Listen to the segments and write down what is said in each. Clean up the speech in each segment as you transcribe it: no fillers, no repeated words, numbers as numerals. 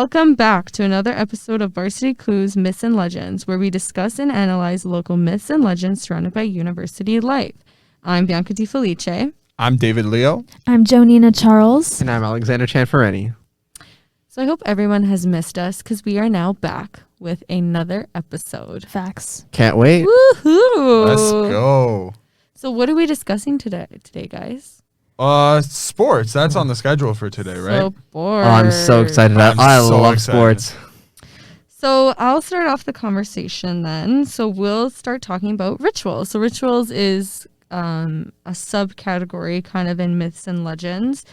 Welcome back to another episode of Varsity Clues, Myths and Legends, where we discuss and analyze local myths and legends surrounded by university life. I'm Bianca Di Felice. I'm David Leo. I'm Jonina Charles. And I'm Alexander Cianfarani. So I hope everyone has missed us because we are now back with another episode. Facts. Can't wait. Woohoo! Let's go. So what are we discussing today, guys? Sports. That's on the schedule for today, right? So bored. Oh, I'm so excited. I love sports. So I'll start off the conversation then. So we'll start talking about rituals. So rituals is a subcategory kind of in myths and legends.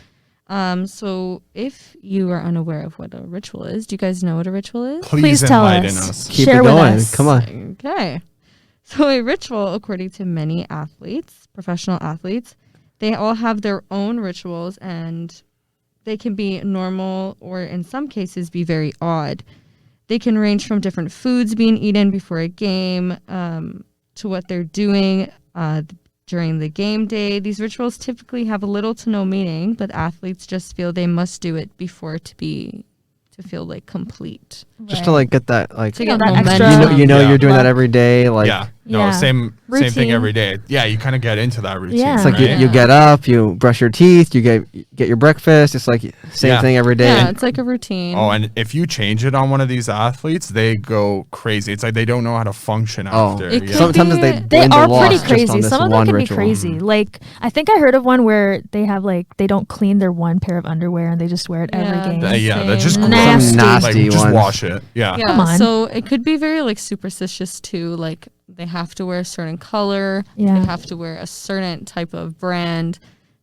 So if you are unaware of what a ritual is, do you guys know what a ritual is? Please tell enlighten us. Keep Share it with going. us. Come on. Okay. So a ritual, according to many athletes, professional athletes, they all have their own rituals, and they can be normal or in some cases be very odd. They can range from different foods being eaten before a game to what they're doing during the game day. These rituals typically have little to no meaning, but athletes just feel they must do it before to feel like complete. Just to like get that like To get that momentum. extra- you know Yeah. you're doing that Love. every day. Like Same thing Routine. every day. Yeah, you kind of get into that routine. Yeah. it's like right? you get up, you brush your teeth, you get your breakfast. It's like same Yeah. thing every day. Yeah, it's like a routine. Oh, and if you change it on one of these athletes, they go crazy. It's like they don't know how to function Oh. after. It Yeah. could Sometimes be- they They win the are loss pretty just crazy. on this Some of them one can ritual. be crazy. Like, I think I heard of one where they have they don't clean their one pair of underwear and they just wear it every game. That's just Same. gross. Nasty. Like, Nasty just ones. wash it. Yeah. Yeah, Come on. so it could be very like superstitious too. Like they have to wear a certain color. Yeah. They have to wear a certain type of brand.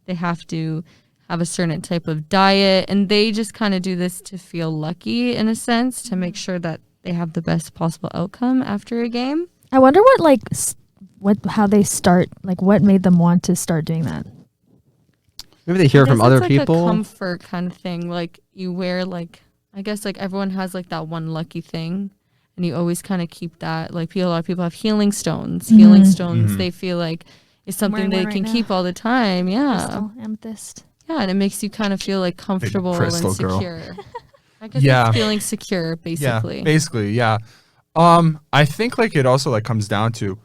They have to have a certain type of diet, and they just kind of do this to feel lucky in a sense, to make sure that they have the best possible outcome after a game. I wonder how they start, what made them want to start doing that. Maybe they hear I from guess other it's like people. a comfort kind of thing. Like you wear I guess everyone has that one lucky thing, and you always kind of keep that. Like a lot of people have healing stones. Mhm. Healing stones, Mhm. they feel like it's something wearing they one can right keep now. all the time. Yeah, Crystal, amethyst. yeah, and it makes you kind of feel comfortable and crystal girl. secure. I guess Yeah. it's feeling secure, basically. Yeah, basically, yeah. I think it also comes down to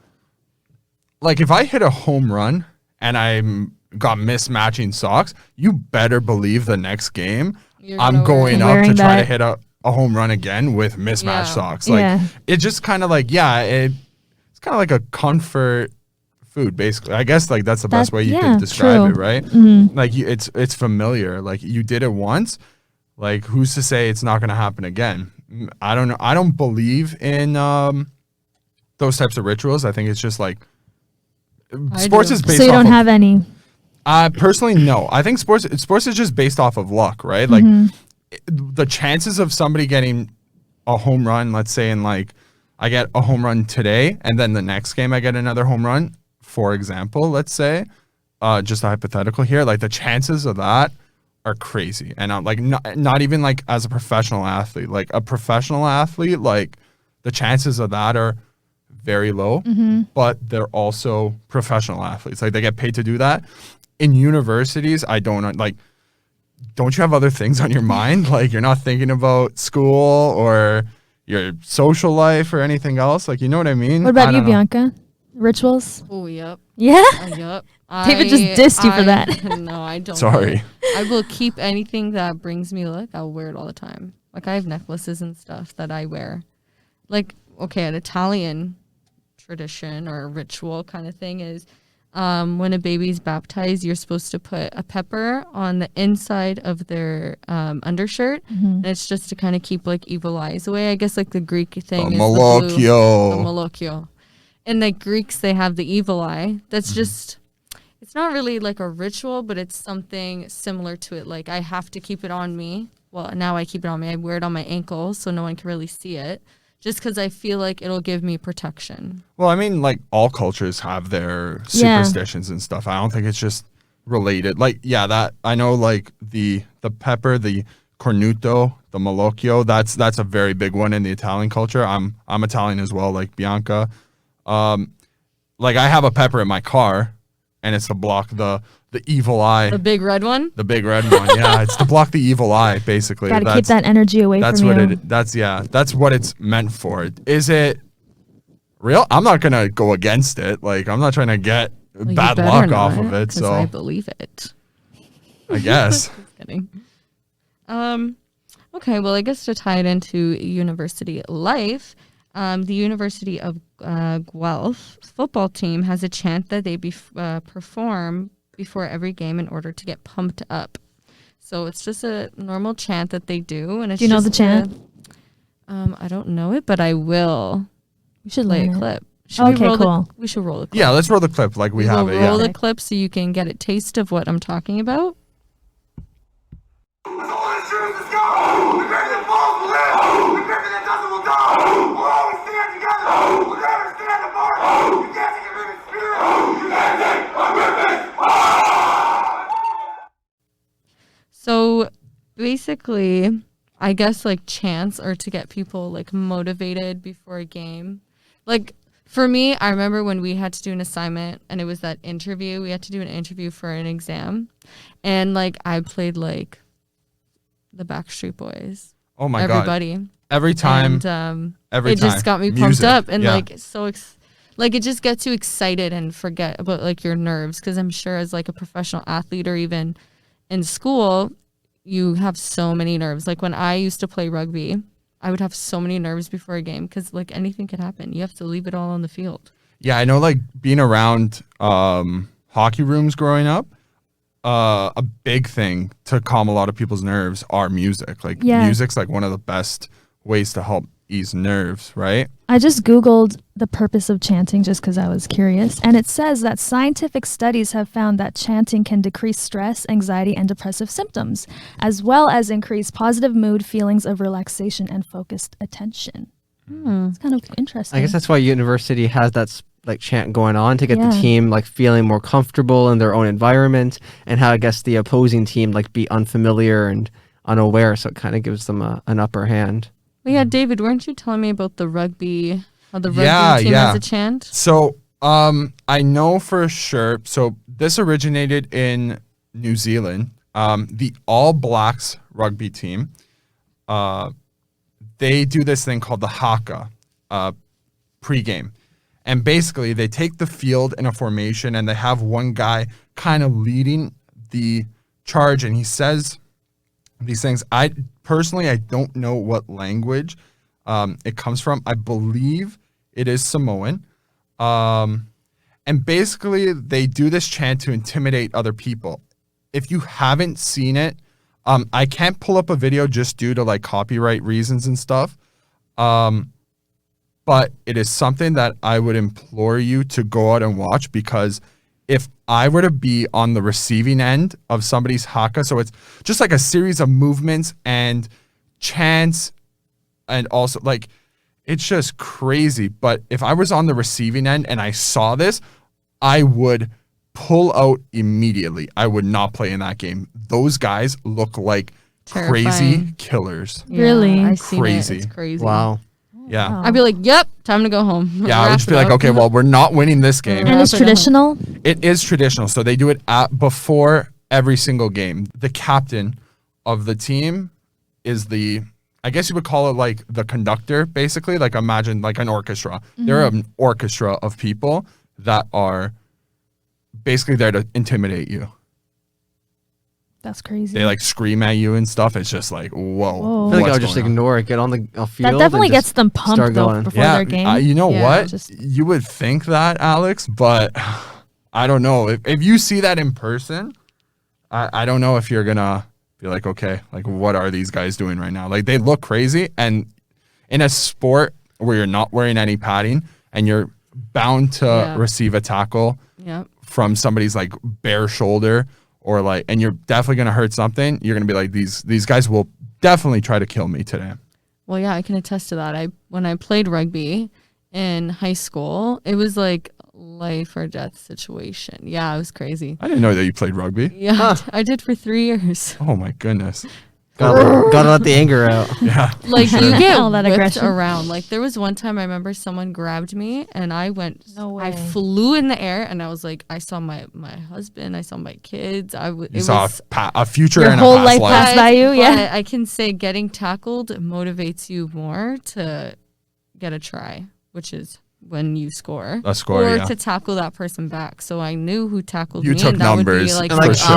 if I hit a home run and got mismatching socks, you better believe the next game You're I'm gonna wear going it. up Wearing to try to that. hit a home run again with mismatched Yeah. socks. It just kind of it's kind of like a comfort food, basically. I guess that's the best way you could describe true. it, right? Mhm. It's familiar. You did it once. Who's to say it's not going to happen again? I don't know. I don't believe in those types of rituals. I think it's just sports do. is based So you off don't of, have any. personally, no. I think sports is just based off of luck, right? Mhm. The chances of somebody getting a home run, let's say I get a home run today, and then the next game I get another home run, for example, let's say, just a hypothetical here, the chances of that are crazy. And not even as a professional athlete. A professional athlete, the chances of that are very low, but they're also professional athletes. They get paid to do that. In universities, I don't don't you have other things on your mind? You're not thinking about school or your social life or anything else? You know what I mean? What about I you, don't know. Bianca? Rituals? Oh, yep. Yeah? Yep. David just dissed you for that. No, I don't. Sorry. I will keep anything that brings me luck. I'll wear it all the time. I have necklaces and stuff that I wear. An Italian tradition or ritual kind of thing is when a baby's baptized, you're supposed to put a pepper on the inside of their undershirt. And it's just to kind of keep evil eyes away. I guess the Greek thing The is the blue. The Malocchio. Malocchio. And the Greeks, they have the evil eye. That's just, it's not really a ritual, but it's something similar to it. I have to keep it on me. Well, now I keep it on me. I wear it on my ankles so no one can really see it. Just because I feel it'll give me protection. Well, I mean, all cultures have their Yeah. superstitions and stuff. I don't think it's just related. That I know, the pepper, the cornuto, the malocchio. That's a very big one in the Italian culture. I'm Italian as well, like Bianca. I have a pepper in my car, and it's to block the evil eye. The big red one? The big red one, yeah. It's to block the evil eye, basically. Gotta keep that energy away that's from what you. that's what it's meant for. Is it real? I'm not gonna go against it. Like, I'm not trying to get Well, bad you luck better off not, of it. 'cause So I believe it. I guess. Just kidding. Okay, well, I guess to tie it into university life, the University of Guelph football team has a chant that they perform before every game in order to get pumped up. So it's just a normal chant that they do, and it's Do you know the just chant? I don't know it, but I will You should play learn a it. clip. Okay, cool. We should roll the clip. Yeah, let's roll the clip like we have will it. roll Yeah. the clip so you can get a taste of what I'm talking about. Let's go! The Griffin that falls will live! The Griffin that doesn't will die! We'll always stand together! We'll never stand apart! You can't take a Griffin spirit! You can't take a Griffin! So basically, I guess like chants are to get people like motivated before a game. Like for me, I remember when we had to do an assignment and it was that interview. We had to do an interview for an exam. And like I played like the Backstreet Boys. Oh my Everybody. god. Every time. And every it time. just got me pumped Music. up and Yeah. like like it just gets you excited and forget about like your nerves, because I'm sure as like a professional athlete or even in school, you have so many nerves. Like when I used to play rugby, I would have so many nerves before a game because like anything could happen. You have to leave it all on the field. Yeah, I know, like being around hockey rooms growing up, a big thing to calm a lot of people's nerves are music. Like music's like one of the best ways to help ease nerves, right? I just Googled the purpose of chanting just because I was curious. And it says that scientific studies have found that chanting can decrease stress, anxiety, and depressive symptoms, as well as increase positive mood, feelings of relaxation, and focused attention. It's kind of interesting. I guess that's why university has that like chant going on to get the Yeah. team like feeling more comfortable in their own environment, and how I guess the opposing team like be unfamiliar and unaware, so it kind of gives them an upper hand. Well, yeah, David, weren't you telling me about the rugby, how the rugby team has a chant? So I know for sure. So this originated in New Zealand. The All Blacks rugby team, they do this thing called the haka pregame. And basically they take the field in a formation and they have one guy kind of leading the charge, and he says these things. I don't know what language it comes from. I believe it is Samoan. And basically they do this chant to intimidate other people. If you haven't seen it, I can't pull up a video just due to like copyright reasons and stuff. But it is something that I would implore you to go out and watch, because if I were to be on the receiving end of somebody's haka, so it's just like a series of movements and chants, and also like it's just crazy. But if I was on the receiving end and I saw this, I would pull out immediately. I would not play in that game. Those guys look like crazy Terrifying. killers. Really? I seen Crazy. It. It's crazy. Wow. Yeah. Wow. I'd be like, yep, time to go home. Yeah, I would just be like, okay, well, we're not winning this game. And it's Wrap it up. traditional? It is traditional. So they do it before every single game. The captain of the team is I guess you would call it like the conductor, basically. Like imagine like an orchestra. They're an orchestra of people that are basically there to intimidate you. That's crazy. They like scream at you and stuff. It's just like, whoa. Whoa. I feel like what's I'll just going on? ignore it, get on the field. that definitely and just gets them pumped start though going. before their game. You know Yeah, what? just- You would think that, Alex, but I don't know. If you see that in person, I don't know if you're going to be like, okay, like what are these guys doing right now? Like they look crazy. And in a sport where you're not wearing any padding and you're bound to receive a tackle Yep. from somebody's like bare shoulder, or like, and you're definitely going to hurt something, you're going to be like, these guys will definitely try to kill me today. Well, yeah, I can attest to that. When I played rugby in high school, it was like life or death situation. Yeah, it was crazy. I didn't know that you played rugby. Yeah, I did for 3 years. Oh my goodness. Gotta let the anger out. Yeah. Like you get All that whipped aggression. around. Like there was one time I remember someone grabbed me and I went. No I way. flew in the air and I was like, I saw my husband, I saw my kids. You saw a future Your and whole a past life life. passed by you, yeah. But I can say getting tackled motivates you more to get a try, which is when you score. A score, or yeah. to tackle that person back. So I knew who tackled You me. took and that numbers. Would be like, I'm I'm like, For sure.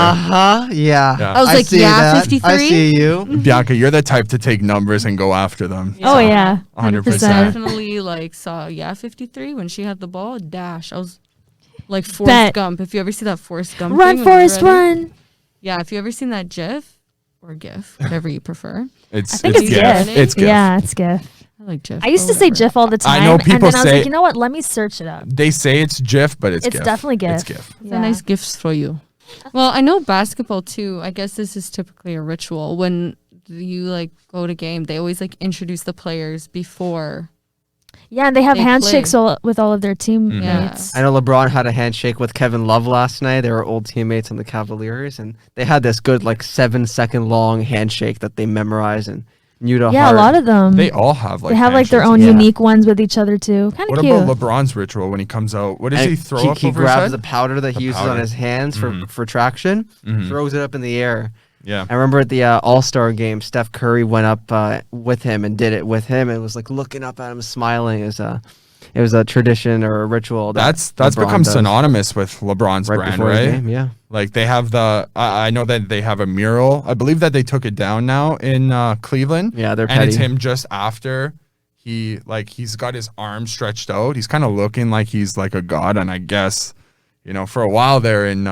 yeah. Yeah. I was like, see yeah, that. 53. I see you. Bianca, you're the type to take numbers and go after them. Oh yeah, 100%. 100%. Definitely like saw 53 when she had the ball dash. I was like Forrest Bet. Gump. If you ever see that Forrest Gump Run, thing when Forrest, you're running. run. Yeah, if you ever seen that GIF or GIF, whatever you prefer. It's I think it's GIF. GIF. It's GIF. Yeah, it's GIF. I like GIF. I used but to say whatever. GIF all the time. I know and people then I was say- like, you know what? Let me search it up. They say it's GIF, but it's It's GIF. definitely GIF. It's GIF. It's a nice gifts for you. Well, I know basketball too. I guess this is typically a ritual when you like go to game. They always like introduce the players before. Yeah, and they have They handshakes with all of their Mm-hmm. teammates. I know LeBron had a handshake with Kevin Love last night. They were old teammates on the Cavaliers, and they had this good 7-second long handshake that they memorized and knew to Yeah, heart. a lot of them. They all have like they have like their handshakes own and Yeah. unique ones with each other too. Kind What of cute. about LeBron's ritual when he comes out? What does And he throw up he over his grabs head? the powder that The he uses powder. on his hands Mhm. for traction, Mhm. throws it up in the air. Yeah. I remember at the All-Star game, Steph Curry went up with him and did it with him and was like looking up at him, smiling. It was a tradition or a ritual. That's LeBron become does synonymous with LeBron's right brand, before his right? game. Yeah. Like they have I know that they have a mural. I believe that they took it down now in Cleveland. Yeah, they're and it's petty. him just after he's got his arms stretched out. He's kind of looking like he's like a god, and I guess for a while there in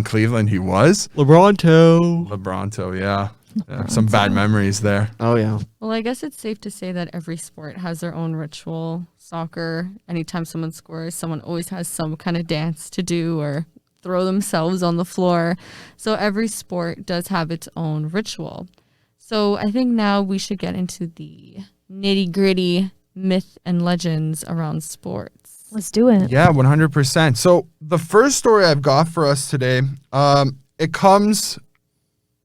Cleveland he was LeBronto. LeBronto. Yeah, some bad memories there. Oh yeah. Well, I guess it's safe to say that every sport has their own ritual. Soccer, anytime someone scores, someone always has some kind of dance to do or throw themselves on the floor. So every sport does have its own ritual. So I think now we should get into the nitty-gritty myth and legends around sports. Let's do it. Yeah, 100%. So the first story I've got for us today, it comes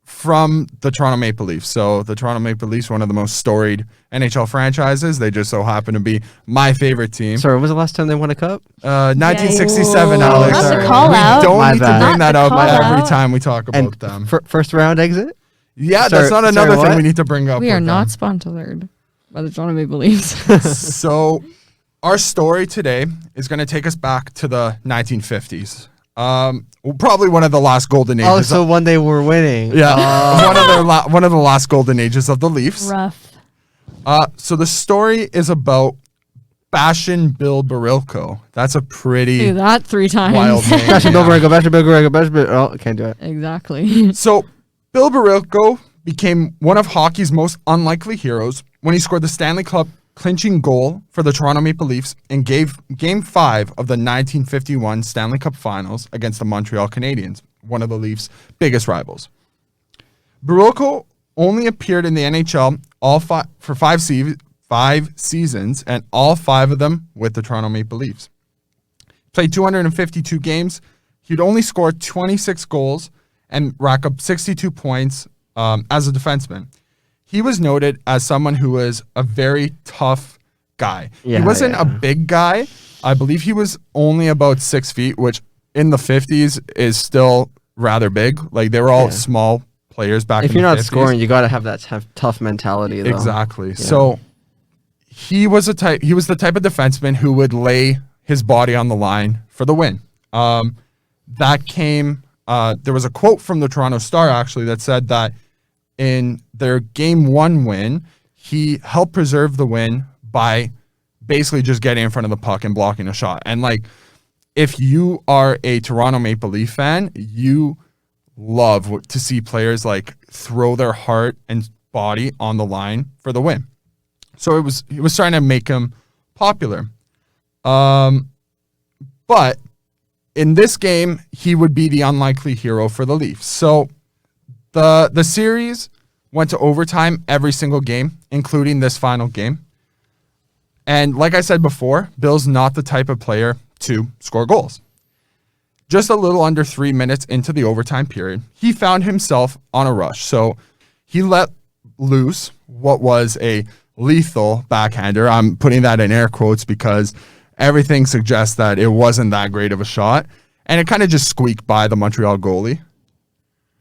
from the Toronto Maple Leafs. So the Toronto Maple Leafs, one of the most storied NHL franchises. They just so happen to be my favorite team. Sorry, when was the last time they won a cup? 1967, Whoa. Alex. Not the We call-out. don't My need bad. to bring Not that the up every call-out. time we talk about And them. first round exit? Yeah, Sorry- that's not sorry, another thing what? we need to bring up. We are with not them. sponsored by the Toronto Maple Leafs. So our story today is going to take us back to the 1950s. Probably one of the last golden ages. Oh, so one day we're winning. Yeah, one of the last golden ages of the Leafs. Rough. So the story is about Bastion Bill Barilco. That's a pretty Do that 3 times. wild name. Bastion Bill yeah. Borrego, Bastion Bill Borrego, Bastion Bill. Oh, can't do it. Exactly. So Bill Barilco became one of hockey's most unlikely heroes when he scored the Stanley Cup clinching goal for the Toronto Maple Leafs in Game 5 of the 1951 Stanley Cup Finals against the Montreal Canadiens, one of the Leafs' biggest rivals. Barilco only appeared in the NHL for 5 seasons, and all 5 of them with the Toronto Maple Leafs. Played 252 games. He'd only score 26 goals and rack up 62 points as a defenseman. He was noted as someone who was a very tough guy. Yeah, he wasn't yeah. a big guy. I believe he was only about 6 feet, which in the 50s is still rather big. Like they were all Yeah. small players back If in you're the not 50s. scoring, you got to have that tough mentality, though. Exactly. So he was the type of defenseman who would lay his body on the line for the win. That came there was a quote from the Toronto Star actually that said that in their game 1 win, he helped preserve the win by basically just getting in front of the puck and blocking a shot. And like if you are a Toronto Maple Leaf fan, you love to see players like throw their heart and body on the line for the win. So it was trying to make him popular. But in this game, he would be the unlikely hero for the Leafs. So the series went to overtime every single game, including this final game. And like I said before, Bill's not the type of player to score goals. Just a little under 3 minutes into the overtime period, he found himself on a rush. So he let loose what was a lethal backhander. I'm putting that in air quotes because everything suggests that it wasn't that great of a shot. And it kind of just squeaked by the Montreal goalie.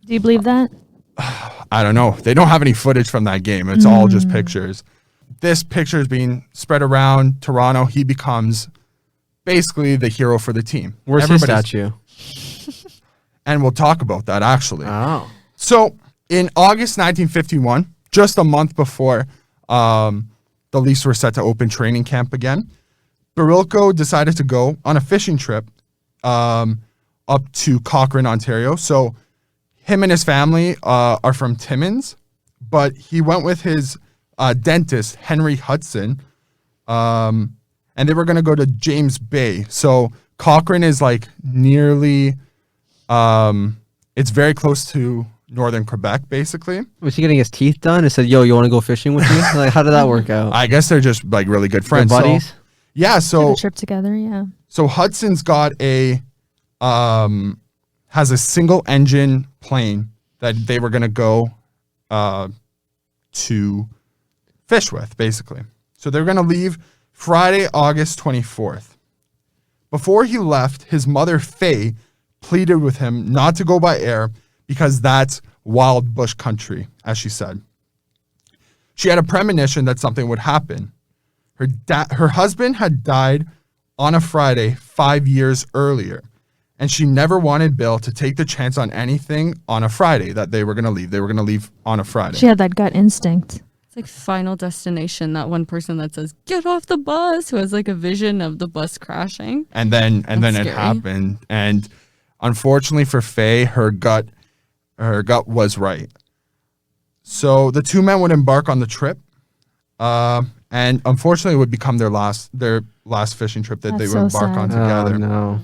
Do you believe that? I don't know. They don't have any footage from that game. It's all just pictures. This picture is being spread around Toronto. He becomes basically the hero for the team. Where's his statue? And we'll talk about that, actually. Oh. So in August 1951, just a month before the Leafs were set to open training camp again, Barilco decided to go on a fishing trip up to Cochrane, Ontario. So him and his family are from Timmins, but he went with his dentist, Henry Hudson, and they were going to go to James Bay. So Cochrane is like nearly, it's very close to northern Quebec, basically. Was he getting his teeth done and said, yo, you want to go fishing with me? Like, how did that work out? I guess they're just like really good friends. Good buddies? So, yeah, Took so a trip together, yeah. so Hudson's got has a single engine plane that they were going to go to fish with, basically. So they're going to leave Friday, August 24th. Before he left, his mother, Faye, pleaded with him not to go by air because that's wild bush country, as she said. She had a premonition that something would happen. Her husband had died on a Friday 5 years earlier, and she never wanted Bill to take the chance on anything on a Friday that they were going to leave. They were going to leave on a Friday. She had that gut instinct. It's like Final Destination, that one person that says, get off the bus, who has like a vision of the bus crashing. And then it scary. happened. And unfortunately for Faye, her gut was right. So the two men would embark on the trip. And unfortunately it would become their last fishing trip that That's they would so embark on sad. together. Oh, no.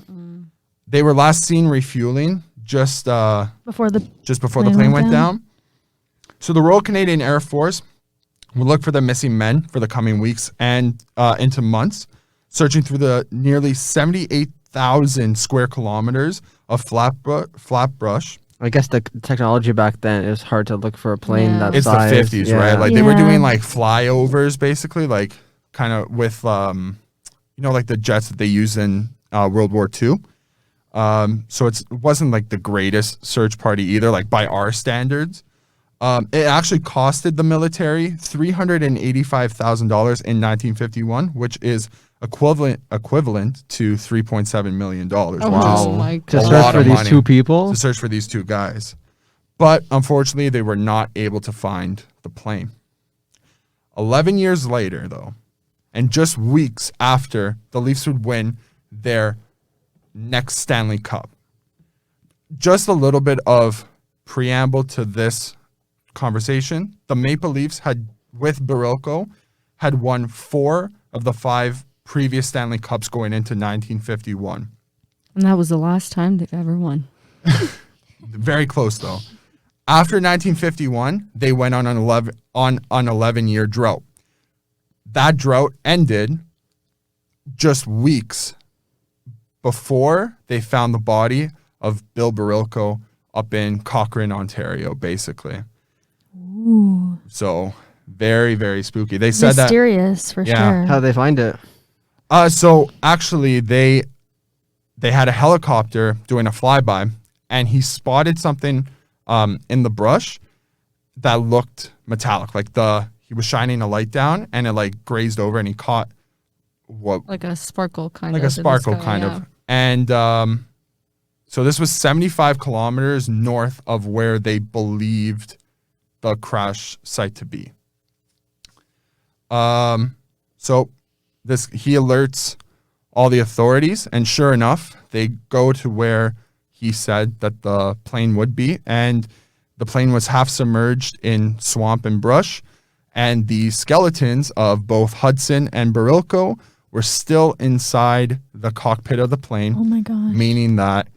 They were last seen refueling just Before the plane went down. So the Royal Canadian Air Force will look for the missing men for the coming weeks and into months, searching through the nearly 78,000 square kilometers of flat brush. I guess the technology back then, it was hard to look for a plane Yeah. that It's size. the 50s, Yeah. right? Like they were Yeah. doing like flyovers, basically, like kind of with, like the jets that they use in World War II. So it wasn't like the greatest search party either, like by our standards. It actually costed the military $385,000 in 1951, which is equivalent to $3.7 million. Oh, Wow. my To God. A search lot for of these money two people? to search for these two guys. But unfortunately, they were not able to find the plane. 11 years later, though, and just weeks after the Leafs would win their next Stanley Cup. Just a little bit of preamble to this conversation. The Maple Leafs with Barilco, had won 4 of the 5 previous Stanley Cups going into 1951. And that was the last time they've ever won. Very close, though. After 1951, they went on an 11-year drought. That drought ended just weeks before they found the body of Bill Barilco up in Cochrane, Ontario, basically. Ooh. So very, very spooky. They said Mysterious for Yeah. sure. How did they find it? so actually they had a helicopter doing a flyby, and he spotted something in the brush that looked metallic. Like he was shining a light down, and it like grazed over, and he caught what Like a sparkle kind like of. a sparkle kind of. And so this was 75 kilometers north of where they believed the crash site to be. So he alerts all the authorities, and sure enough, they go to where he said that the plane would be, and the plane was half submerged in swamp and brush, and the skeletons of both Hudson and Barilco were still inside the cockpit of the plane, Oh my gosh. meaning that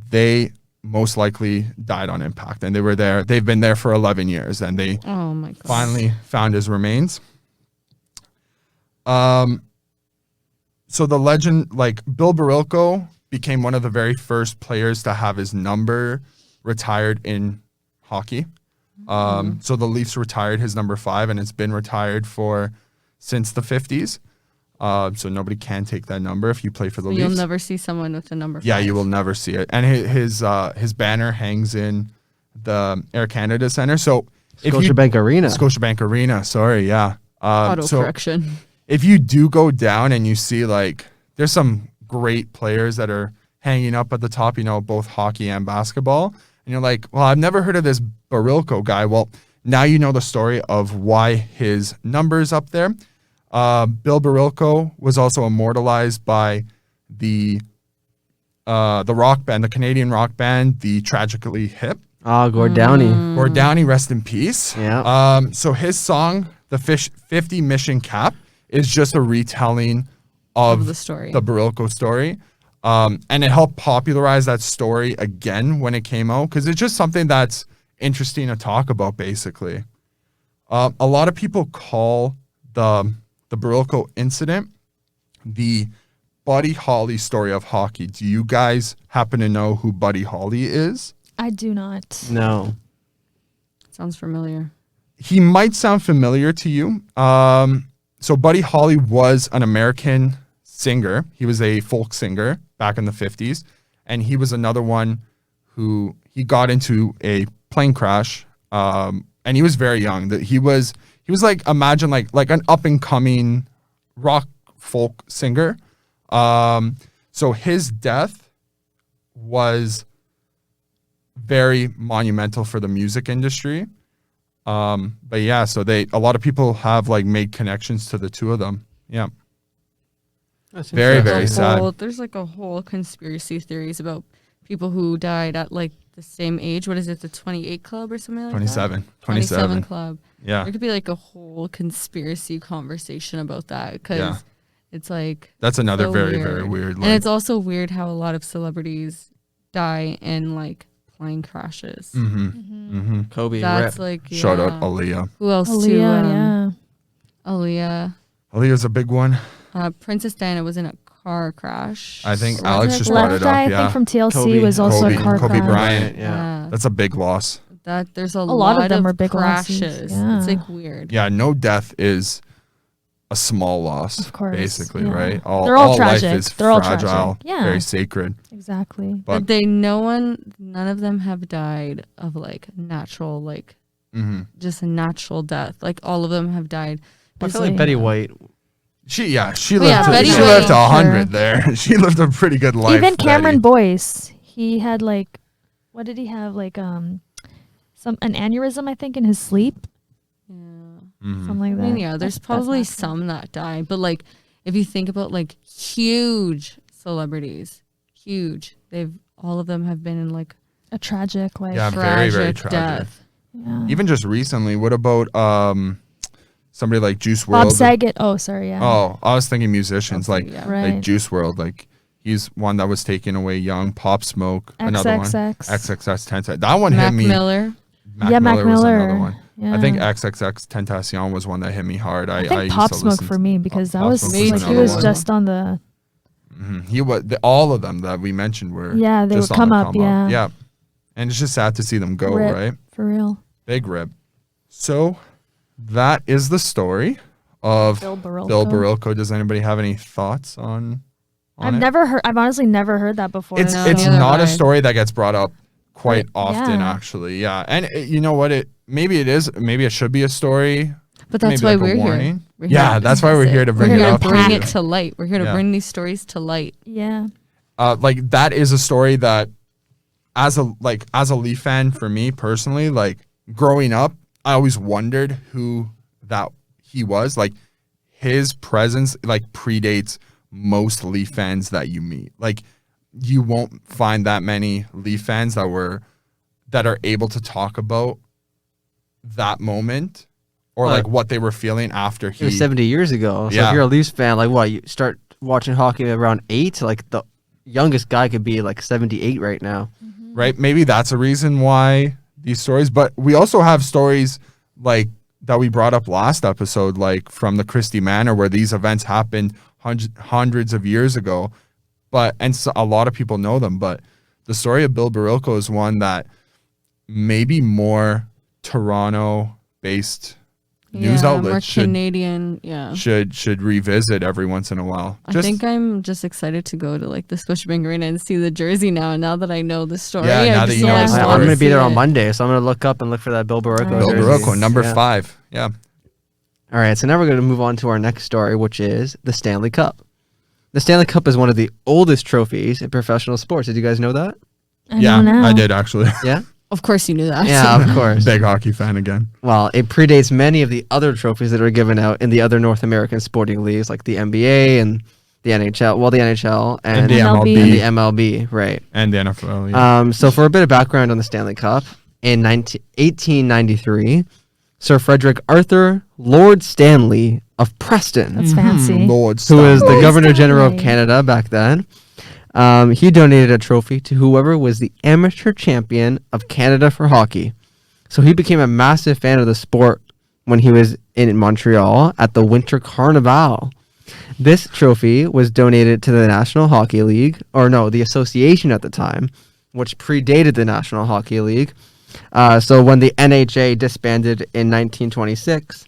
they most likely died on impact, and they were there. They've been there for 11 years, and they Oh my God. finally found his remains. So the legend, like Bill Barilco became one of the very first players to have his number retired in hockey. So the Leafs retired his number 5, and it's been retired since the 50s. So nobody can take that number if you play for the Leafs. You'll never see someone with a number 5. Yeah, you will never see it. And his banner hangs in the Air Canada Centre. So Scotiabank Arena. Scotiabank Arena. Sorry, yeah. Autocorrection. So if you do go down and you see like there's some great players that are hanging up at the top, both hockey and basketball, and you're like, well, I've never heard of this Barilco guy. Well, now you know the story of why his number's up there. Bill Barilco was also immortalized by the rock band, the Canadian rock band, the Tragically Hip. Gord Downey. Gord Downey, rest in peace. Yeah. So his song, the 50 Mission Cap, is just a retelling of the story. The Barilco story. And it helped popularize that story again when it came out, because it's just something that's interesting to talk about, basically. A lot of people call the Barilco incident the Buddy Holly story of hockey. Do you guys happen to know who Buddy Holly is? I do not. No. Sounds familiar. He might sound familiar to you. So Buddy Holly was an American singer. He was a folk singer back in the 50s. And he was another one who he got into a plane crash. And he was very young. He was like, imagine like an up and coming rock folk singer. So his death was very monumental for the music industry. But yeah, so a lot of people have like made connections to the two of them. Yeah. That's Very, interesting. very sad. There's like a whole conspiracy theories about people who died at like the same age. What is it? The 28 Club or something like 27. that? 27 Club. Yeah. There could be like a whole conspiracy conversation about that, because it's like That's another so very, weird. very weird. And it's also weird how a lot of celebrities die in like plane crashes. Kobe. That's rip. like, Shout out yeah. Aaliyah. Who else too? Aaliyah, yeah. Aaliyah. Aaliyah's a big one. Princess Diana was in a car crash. I think Was Alex it? just brought Left it up. Eye, I Yeah. think from TLC Kobe. was also Kobe. a car Kobe crash. Bryant. Yeah. That's a big loss. That there's a lot of lot them of are big losses, crashes. yeah. It's like weird. Yeah, no death is a small loss, Of course, basically, yeah. right? They're all life tragic. is They're all fragile, tragic. Yeah. very sacred. Exactly. But But none of them have died of like natural, like just a natural death. Like all of them have died. I feel like Betty White. she lived Betty she White, lived to sure. 100 there. She lived a pretty good life. Even Cameron Betty. Boyce, he had like, what did he have? Like an aneurysm, I think, in his sleep. Yeah. Something like I that. mean, yeah, there's That's probably nasty. some that die, but like if you think about like huge celebrities, all of them have been in like A tragic, like, Yeah, very, very tragic tragic. death. yeah. Even just recently, what about somebody like Juice Bob WRLD? Saget. Oh, sorry, yeah. Oh, I was thinking musicians like Yeah. Right. like Juice WRLD. Like he's one that was taken away young. Pop Smoke, another one. XXX. XXX Tentacion. That one Mac hit me. Miller. Yeah, Mac was another Miller. one. Yeah. I think XXX Tentacion was one that hit me hard. I I think used Pop to Smoke listen for me, because that Pop was Smoke was like he another was one. just on the He was all of them that we mentioned were Yeah, they just would on come the up, yeah. Yeah, and it's just sad to see them go. rip, Right, for real. big rib. So that is the story of Bill Barilco. Bill Barilco. Does anybody have any thoughts on I've it? never heard. I've honestly never heard that before. It's No, it's neither not a have I. story that gets brought up quite But, often, yeah. actually. Yeah, and you know what? Maybe it is. Maybe it should be a story. But that's Maybe why like a we're here. warning. We're here Yeah, to that's why we're discuss here it. to bring We're it here up to to bring you. it to light. We're here to Yeah. bring these stories to light. Yeah. Like that is a story that as a Leaf fan, for me personally, like growing up, I always wondered who that he was. Like his presence like predates most Leaf fans that you meet. Like you won't find that many Leaf fans that are able to talk about that moment or Well, like what they were feeling after It was 70 years ago. So Yeah. if you're a Leafs fan, like what, you start watching hockey around 8? Like the youngest guy could be like 78 right now. right? Maybe that's a reason why these stories, but we also have stories like that we brought up last episode, like from the Christie Manor, where these events happened hundreds of years ago. And so a lot of people know them, but the story of Bill Barilco is one that maybe more Toronto-based news more outlets should Canadian. Yeah. should revisit every once in a while. I think I'm just excited to go to like the Scotiabank Arena and see the jersey now. Now that I know the story, Yeah, now I that just you know wanna the I'm story. going to be see there on it. Monday, so I'm going to look up and look for that Bill Barilco Nice. Bill jersey. Barilco, number Yeah. 5. Yeah. All right, so now we're going to move on to our next story, which is the Stanley Cup. The Stanley Cup is one of the oldest trophies in professional sports. Did you guys know that? I know now. I did actually. Yeah? Of course, you knew that. Yeah, of course. Big hockey fan again. Well, it predates many of the other trophies that are given out in the other North American sporting leagues, like the NBA and the NHL. Well, the NHL and the MLB. and the MLB MLB, right. and the NFL. Yeah. So for a bit of background on the Stanley Cup, in 1893, Sir Frederick Arthur Lord Stanley of Preston, That's fancy. Lord who was the Lord Governor General of Stanley. Canada back then, he donated a trophy to whoever was the amateur champion of Canada for hockey. So he became a massive fan of the sport when he was in Montreal at the Winter Carnival. This trophy was donated to the National Hockey League, or no, the association at the time, which predated the National Hockey League. So when the NHA disbanded in 1926,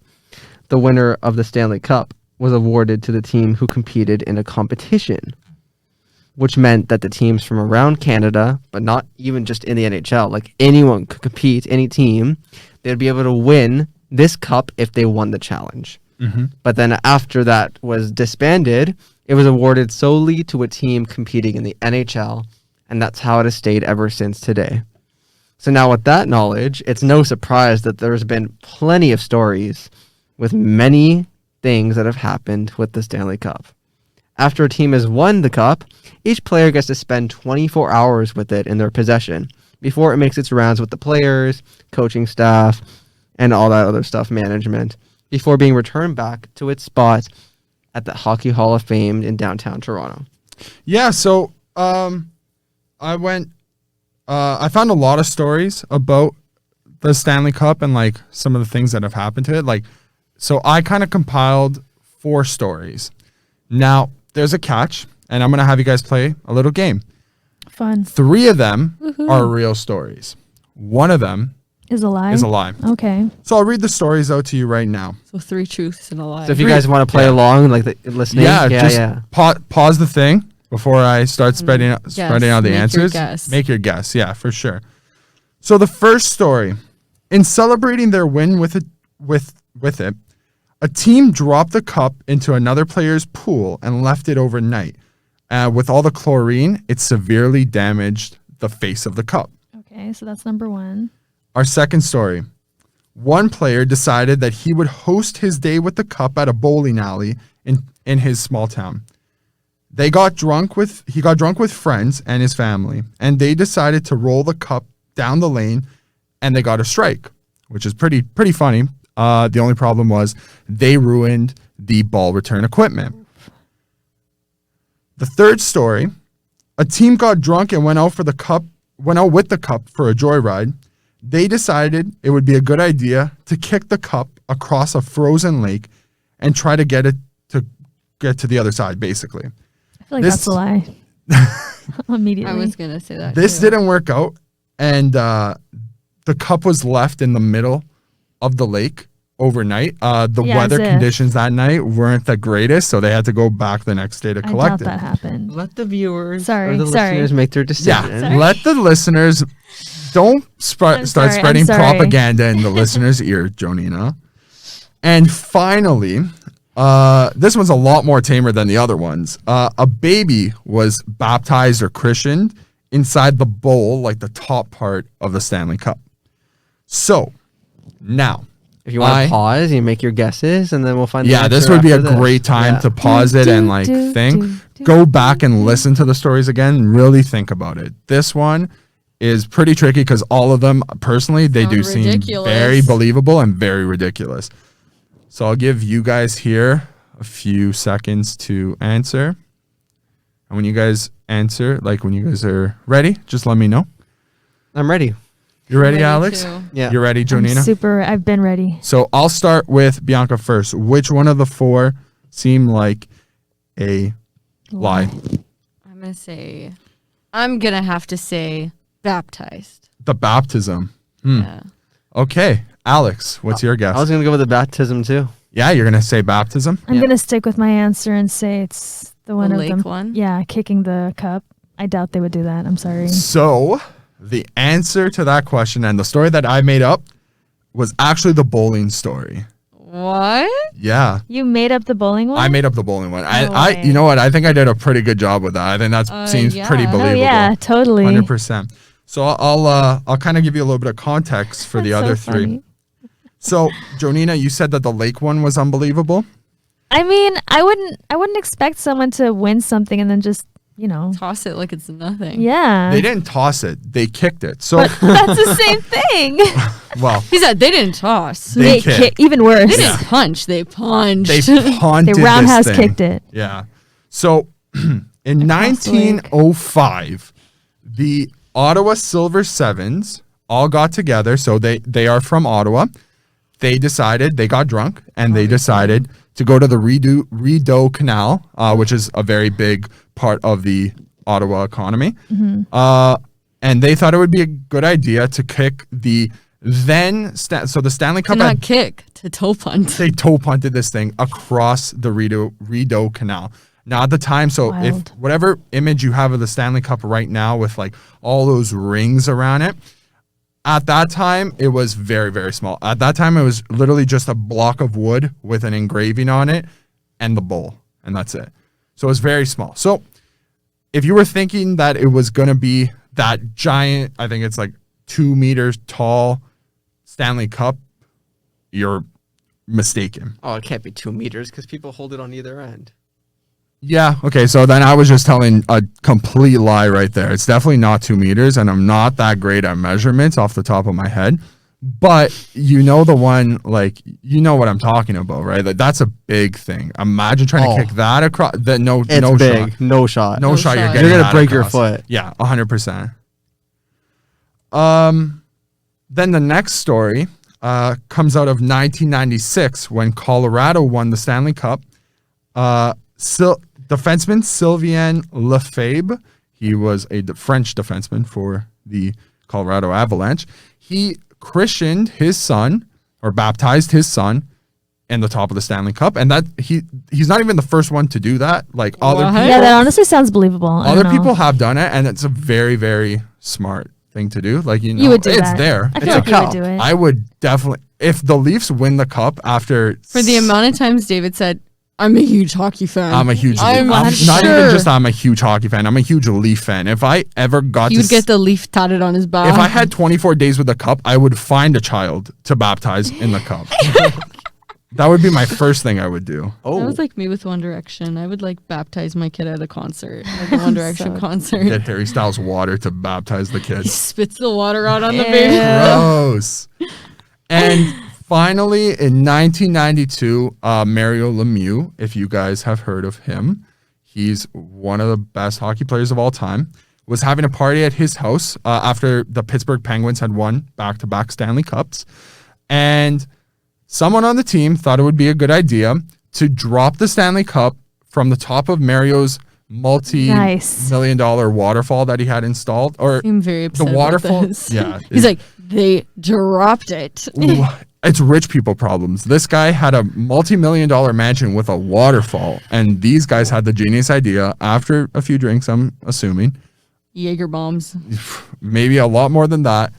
the winner of the Stanley Cup was awarded to the team who competed in a competition, which meant that the teams from around Canada, but not even just in the NHL, like anyone could compete, any team, they'd be able to win this cup if they won the challenge. But then after that was disbanded, it was awarded solely to a team competing in the NHL, and that's how it has stayed ever since today. So now with that knowledge, it's no surprise that there's been plenty of stories with many things that have happened with the Stanley Cup. After a team has won the cup, each player gets to spend 24 hours with it in their possession before it makes its rounds with the players, coaching staff, and all that other stuff, management, before being returned back to its spot at the Hockey Hall of Fame in downtown Toronto. Yeah, so I found a lot of stories about the Stanley Cup and like some of the things that have happened to it. Like, so I kind of compiled 4 stories. Now, there's a catch, and I'm going to have you guys play a little game. Fun. 3 of them are real stories. 1 of them Is a lie? is a lie. Okay. So I'll read the stories out to you right now. So 3 truths and a lie. So if you guys want to play along, like listening, Yeah, pause the thing before I start spreading out the Make your answers. guess. Make your guess. Yeah, for sure. So the first story, in celebrating their win with it, a team dropped the cup into another player's pool and left it overnight. With all the chlorine, it severely damaged the face of the cup. Okay, so that's number 1. Our second story. One player decided that he would host his day with the cup at a bowling alley in his small town. He got drunk with friends and his family, and they decided to roll the cup down the lane, and they got a strike, which is pretty funny. The only problem was they ruined the ball return equipment. The third story, a team got drunk and went out with the cup for a joyride. They decided it would be a good idea to kick the cup across a frozen lake and try to get to the other side, basically. I feel like This- that's a lie. Immediately. I was going to say that. This too. didn't work out, and the cup was left in the middle of the lake overnight. The Yeah, weather as if. conditions that night weren't the greatest, so they had to go back the next day to I doubt collect it. that happened. Let the viewers Sorry, or the sorry. listeners make their decision. Yeah, let the listeners don't start sorry, I'm spreading sorry. propaganda in the listeners' ear, Jonina. And finally, this one's a lot more tamer than the other ones. A baby was baptized or christened inside the bowl, like the top part of the Stanley Cup. So now, If you want to pause, you make your guesses, and then we'll find. The this answer would be a after this. great time Yeah. to pause it and like think. Go back and listen to the stories again and really think about it. This one is pretty tricky because all of them, personally, they do Sound seem ridiculous. very believable and very ridiculous. So I'll give you guys here a few seconds to answer. And when you guys answer, like when you guys are ready, just let me know. I'm ready. You ready, Ready Alex? to. Yeah. You ready, Jonina? I've been ready. So I'll start with Bianca first. Which one of the 4 seem like a lie? I'm going to have to say baptized. The baptism. Yeah. Okay, Alex, what's your guess? I was gonna go with the baptism too. Yeah, you're gonna say baptism. I'm Yeah. gonna stick with my answer and say it's the one of lake them. one? Yeah, kicking the cup. I doubt they would do that. I'm sorry. So the answer to that question and the story that I made up was actually the bowling story. What? Yeah. You made up the bowling one? I made up the bowling one. No I way. you know what? I think I did a pretty good job with that. I think that seems yeah. pretty Oh, believable. Oh yeah, totally. 100%. So I'll kind of give you a little bit of context for the That's other so three. funny. So, Jonina, you said that the lake one was unbelievable. I mean, I wouldn't expect someone to win something and then just, Toss it like it's nothing. yeah. They didn't toss it; they kicked it. So, But that's the same thing. well, He said they didn't toss. They kicked. even worse. They didn't punch. They punched. they punted They roundhouse this thing. kicked it. Yeah. So, in Across the lake. 1905, the Ottawa Silver Sevens all got together. So they are from Ottawa. They got drunk and they decided to go to the Rideau Canal, which is a very big part of the Ottawa economy. And they thought it would be a good idea to kick the so the Stanley to Cup not kick, to toe punt. they toe punted this thing across the Rideau Canal. Now at the time, so if Wild. whatever image you have of the Stanley Cup right now with like all those rings around it, at that time it was very, very small. At that time it was literally just a block of wood with an engraving on it and the bowl, and that's it. So it was very small. So if you were thinking that it was going to be that giant, I think it's like 2 meters tall Stanley Cup, you're mistaken. Oh, it can't be 2 meters because people hold it on either end. Yeah. Okay. So then I was just telling a complete lie right there. It's definitely not 2 meters, and I'm not that great at measurements off the top of my head. But the one, like, you know what I'm talking about, right? Like, that's a big thing. Imagine trying to kick that across. No It's big. shot. No shot. No shot. You're shot. getting You're gonna that break your across. foot. Yeah, 100%. Then the next story comes out of 1996 when Colorado won the Stanley Cup. Defenseman Sylvain Lefebvre, he was a French defenseman for the Colorado Avalanche. He christened his son, or baptized his son, in the top of the Stanley Cup, and that he's not even the first one to do that. Like other What? people, Yeah, that honestly sounds believable. I other don't know. people have done it, and it's a very, very smart thing to do. Like You would do it's that. there. I It's feel a like you cup. would do it. I would definitely, if the Leafs win the cup after For the amount of times David said, I'm a huge hockey fan. I'm a huge I'm I'm not sure even just I'm a huge hockey fan. I'm a huge Leaf fan. If I ever got He to would get the leaf tatted on his back. if I had 24 days with the cup, I would find a child to baptize in the cup. That would be my first thing I would do. Oh, That was like me with One Direction. I would like baptize my kid at a concert, like a One Direction So concert. Get Harry Styles water to baptize the He kid. spits the water out on the Ew. baby. Gross. And finally, in 1992, Mario Lemieux, if you guys have heard of him, he's one of the best hockey players of all time, was having a party at his house after the Pittsburgh Penguins had won back-to-back Stanley Cups. And someone on the team thought it would be a good idea to drop the Stanley Cup from the top of Mario's multi-million-dollar waterfall that he had installed. Or I'm very upset about waterfall. this. Yeah. He's like, they dropped it. Ooh, it's rich people problems. This guy had a multi-million-dollar mansion with a waterfall, and these guys had the genius idea after a few drinks, I'm assuming, Jaeger bombs. maybe a lot more than that,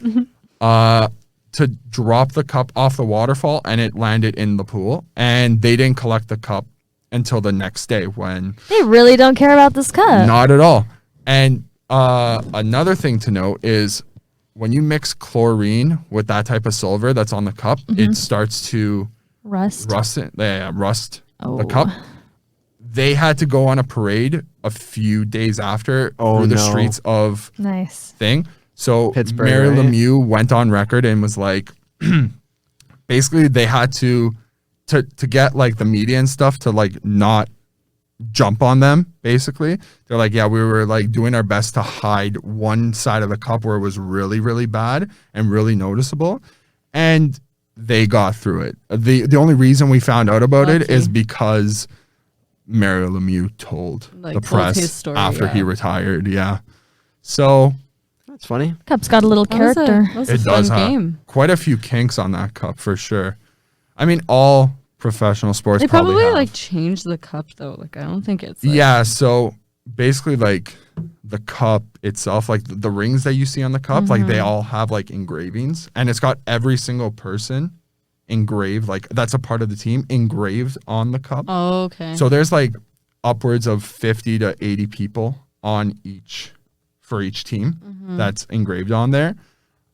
to drop the cup off the waterfall, and it landed in the pool, and they didn't collect the cup until the next day when They really don't care about this cup. not at all. And another thing to note is when you mix chlorine with that type of silver that's on the cup, it starts to Rust. rust the Oh. cup. They had to go on a parade a few days after through the no. streets of Nice. thing. So Pittsburgh, Mary right? Lemieux went on record and was like, basically they had to get like the media and stuff to like not jump on them. Basically, they're like, yeah, we were like doing our best to hide one side of the cup where it was really, really bad and really noticeable, and they got through it. The only reason we found out about it Lucky. is because Mario Lemieux told Like, the told press his story, after he yeah. retired. Yeah, so That's funny. Cup's got a little character. That was a It fun does have game. quite a few kinks on that cup for sure. I mean, all professional sports They probably have. like changed the cup though. Like I don't think it's like, Yeah, so basically like the cup itself, like the rings that you see on the cup, like they all have like engravings, and it's got every single person engraved, like that's a part of the team engraved on the cup. Oh, okay. So there's like upwards of 50 to 80 people on each for each team that's engraved on there.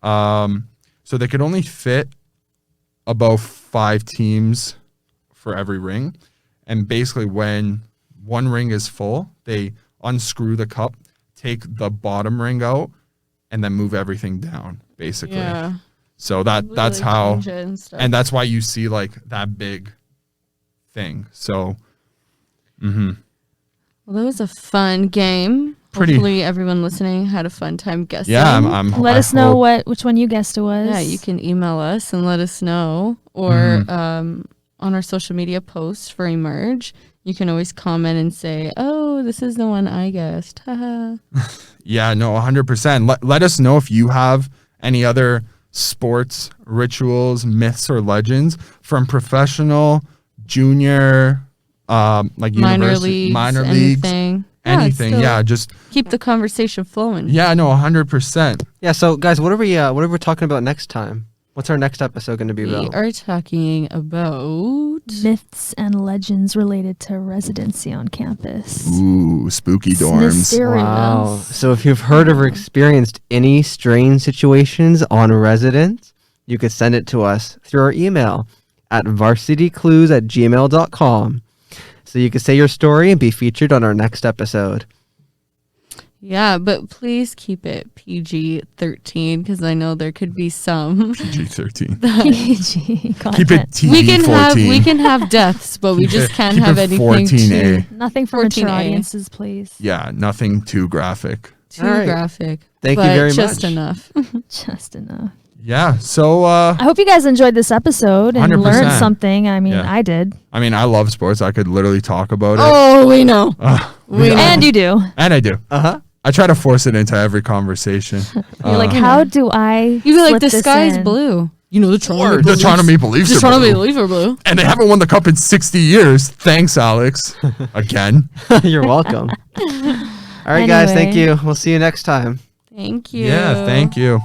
So they could only fit about 5 teams for every ring. And basically when one ring is full, they unscrew the cup, take the bottom ring out, and then move everything down, basically. yeah. So that's Really how, change it and stuff. and that's why you see like that big thing. So, Well, that was a fun game. Pretty- Hopefully everyone listening had a fun time guessing. yeah, I'm Let I us know hope- which one you guessed it was. Yeah, you can email us and let us know, or on our social media posts for Emerge. You can always comment and say, "Oh, this is the one I guessed." Haha. Yeah, no, 100%. Let us know if you have any other sports rituals, myths, or legends from professional, junior, like Minor university, leagues, minor leagues, anything. anything. still Yeah, just keep the conversation flowing. yeah, no, 100%. Yeah. So guys, what are we talking about next time? What's our next episode going to be We about? are talking about Myths and legends related to residency on campus. Ooh, spooky dorms. Mysterious. Wow. So if you've heard or experienced any strange situations on residence, you could send it to us through our email at varsityclues@gmail.com. So you could say your story and be featured on our next episode. Yeah, but please keep it PG-13 because I know there could be some. G13. PG content. Keep it TV We can 14. have deaths, but we just can't keep have it anything 14A. Nothing for mature 14A. audiences, please. Yeah, nothing too graphic. too All right. graphic. Thank you but very just much. enough. Just enough. Yeah, so I hope you guys enjoyed this episode and 100%. learned something. I mean, Yeah. I did. I mean, I love sports. I could literally talk about it. Oh, we know. We know. And you do. And I do. Uh-huh. I try to force it into every conversation. You're like, how do I? You'd be like, slip the this sky's in?" blue. You know, the Toronto Or Maple the Leafs. Toronto Maple Leafs The are Toronto blue. Maple Leafs are blue. And they haven't won the cup in 60 years. Thanks, Alex. Again. You're welcome. All right, guys. Thank Anyway. you. We'll see you next time. Thank you. Yeah, thank you.